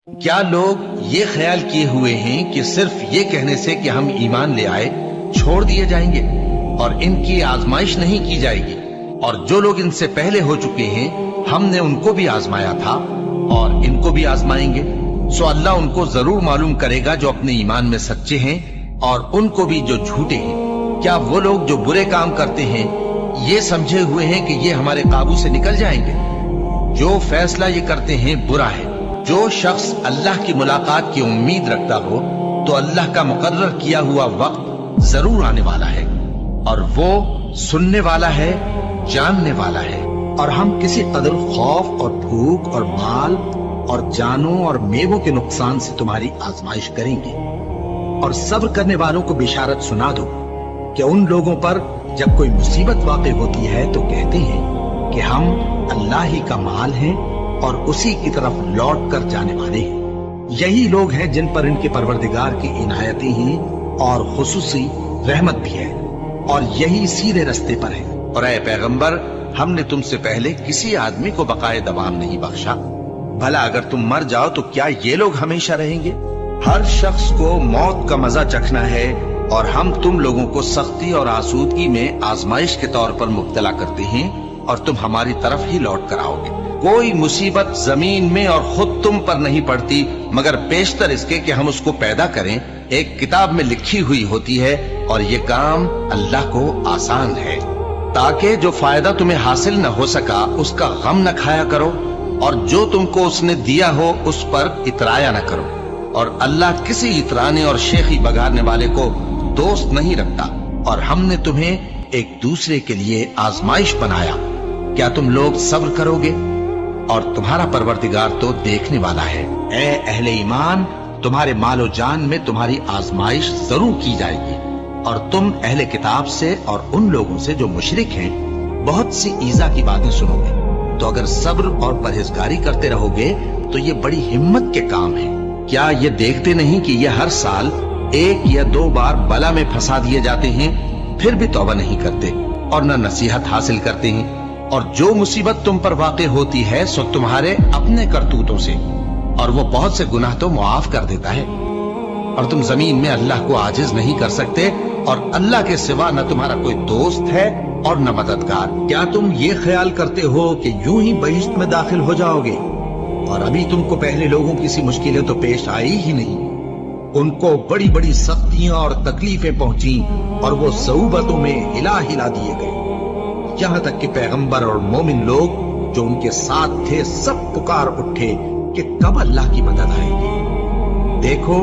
کیا لوگ یہ خیال کیے ہوئے ہیں کہ صرف یہ کہنے سے کہ ہم ایمان لے آئے چھوڑ دیے جائیں گے اور ان کی آزمائش نہیں کی جائے گی؟ اور جو لوگ ان سے پہلے ہو چکے ہیں ہم نے ان کو بھی آزمایا تھا اور ان کو بھی آزمائیں گے، سو اللہ ان کو ضرور معلوم کرے گا جو اپنے ایمان میں سچے ہیں اور ان کو بھی جو جھوٹے ہیں۔ کیا وہ لوگ جو برے کام کرتے ہیں یہ سمجھے ہوئے ہیں کہ یہ ہمارے قابو سے نکل جائیں گے؟ جو فیصلہ یہ کرتے ہیں برا ہے۔ جو شخص اللہ کی ملاقات کی امید رکھتا ہو تو اللہ کا مقرر کیا ہوا وقت ضرور آنے والا ہے، اور وہ سننے والا ہے، جاننے والا ہے۔ اور ہم کسی قدر خوف اور بھوک اور مال اور جانوں اور میووں کے نقصان سے تمہاری آزمائش کریں گے، اور صبر کرنے والوں کو بشارت سنا دو کہ ان لوگوں پر جب کوئی مصیبت واقع ہوتی ہے تو کہتے ہیں کہ ہم اللہ ہی کا مال ہیں اور اسی کی طرف لوٹ کر جانے والے ہیں۔ یہی لوگ ہیں جن پر ان کے پروردگار کی عنایتیں ہیں اور خصوصی رحمت بھی ہے، اور یہی سیدھے رستے پر ہے۔ اور اے پیغمبر، ہم نے تم سے پہلے کسی آدمی کو بقائے دوام نہیں بخشا، بھلا اگر تم مر جاؤ تو کیا یہ لوگ ہمیشہ رہیں گے؟ ہر شخص کو موت کا مزہ چکھنا ہے، اور ہم تم لوگوں کو سختی اور آسودگی میں آزمائش کے طور پر مبتلا کرتے ہیں، اور تم ہماری طرف ہی لوٹ کر آؤ گے۔ کوئی مصیبت زمین میں اور خود تم پر نہیں پڑتی مگر پیشتر اس کے کہ ہم اس کو پیدا کریں ایک کتاب میں لکھی ہوئی ہوتی ہے، اور یہ کام اللہ کو آسان ہے، تاکہ جو فائدہ تمہیں حاصل نہ ہو سکا اس کا غم نہ کھایا کرو، اور جو تم کو اس نے دیا ہو اس پر اترایا نہ کرو۔ اور اللہ کسی اترانے اور شیخی بگاڑنے والے کو دوست نہیں رکھتا، اور ہم نے تمہیں ایک دوسرے کے لیے آزمائش بنایا، کیا تم لوگ صبر کرو گے؟ اور تمہارا پروردگار تو دیکھنے والا ہے۔ اے اہل ایمان، تمہارے مال و جان میں تمہاری آزمائش ضرور کی جائے گی، اور تم اہل کتاب سے اور ان لوگوں سے جو مشرک ہیں بہت سی ایذا کی باتیں سنو گے، تو اگر صبر اور پرہیزگاری کرتے رہو گے تو یہ بڑی ہمت کے کام ہے۔ کیا یہ دیکھتے نہیں کہ یہ ہر سال 1 یا 2 بار بلا میں پھنسا دیے جاتے ہیں، پھر بھی توبہ نہیں کرتے اور نہ نصیحت حاصل کرتے ہیں؟ اور جو مصیبت تم پر واقع ہوتی ہے سو تمہارے اپنے کرتوتوں سے، اور وہ بہت سے گناہ تو معاف کر دیتا ہے۔ اور تم زمین میں اللہ کو عاجز نہیں کر سکتے، اور اللہ کے سوا نہ تمہارا کوئی دوست ہے اور نہ مددگار۔ کیا تم یہ خیال کرتے ہو کہ یوں ہی بہشت میں داخل ہو جاؤ گے، اور ابھی تم کو پہلے لوگوں کی سی مشکلیں تو پیش آئی ہی نہیں؟ ان کو بڑی بڑی سختیاں اور تکلیفیں پہنچیں، اور وہ صعوبتوں میں ہلا ہلا دیے گئے، یہاں تک کہ پیغمبر اور مومن لوگ جو ان کے ساتھ تھے سب پکار اٹھے کہ کب اللہ کی مدد آئے گی۔ دیکھو،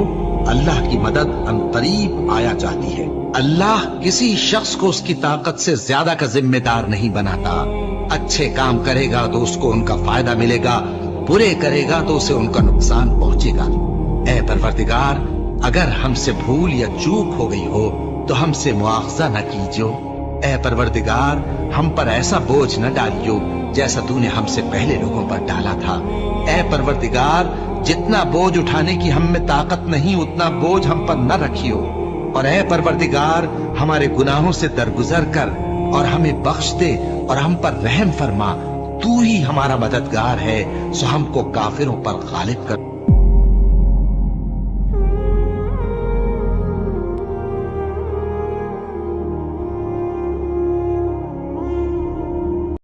اللہ کی مدد عنقریب آیا چاہتی ہے۔ اللہ کسی شخص کو اس کی طاقت سے زیادہ کا ذمہ دار نہیں بناتا۔ اچھے کام کرے گا تو اس کو ان کا فائدہ ملے گا، برے کرے گا تو اسے ان کا نقصان پہنچے گا۔ اے پروردگار، اگر ہم سے بھول یا چوک ہو گئی ہو تو ہم سے مواخذہ نہ کیجو۔ اے پروردگار، ہم پر ایسا بوجھ نہ ڈالیو جیسا تو نے ہم سے پہلے لوگوں پر ڈالا تھا۔ اے پروردگار، جتنا بوجھ اٹھانے کی ہم میں طاقت نہیں اتنا بوجھ ہم پر نہ رکھیو، اور اے پروردگار، ہمارے گناہوں سے درگزر کر اور ہمیں بخش دے اور ہم پر رحم فرما۔ تو ہی ہمارا مددگار ہے، سو ہم کو کافروں پر غالب کر۔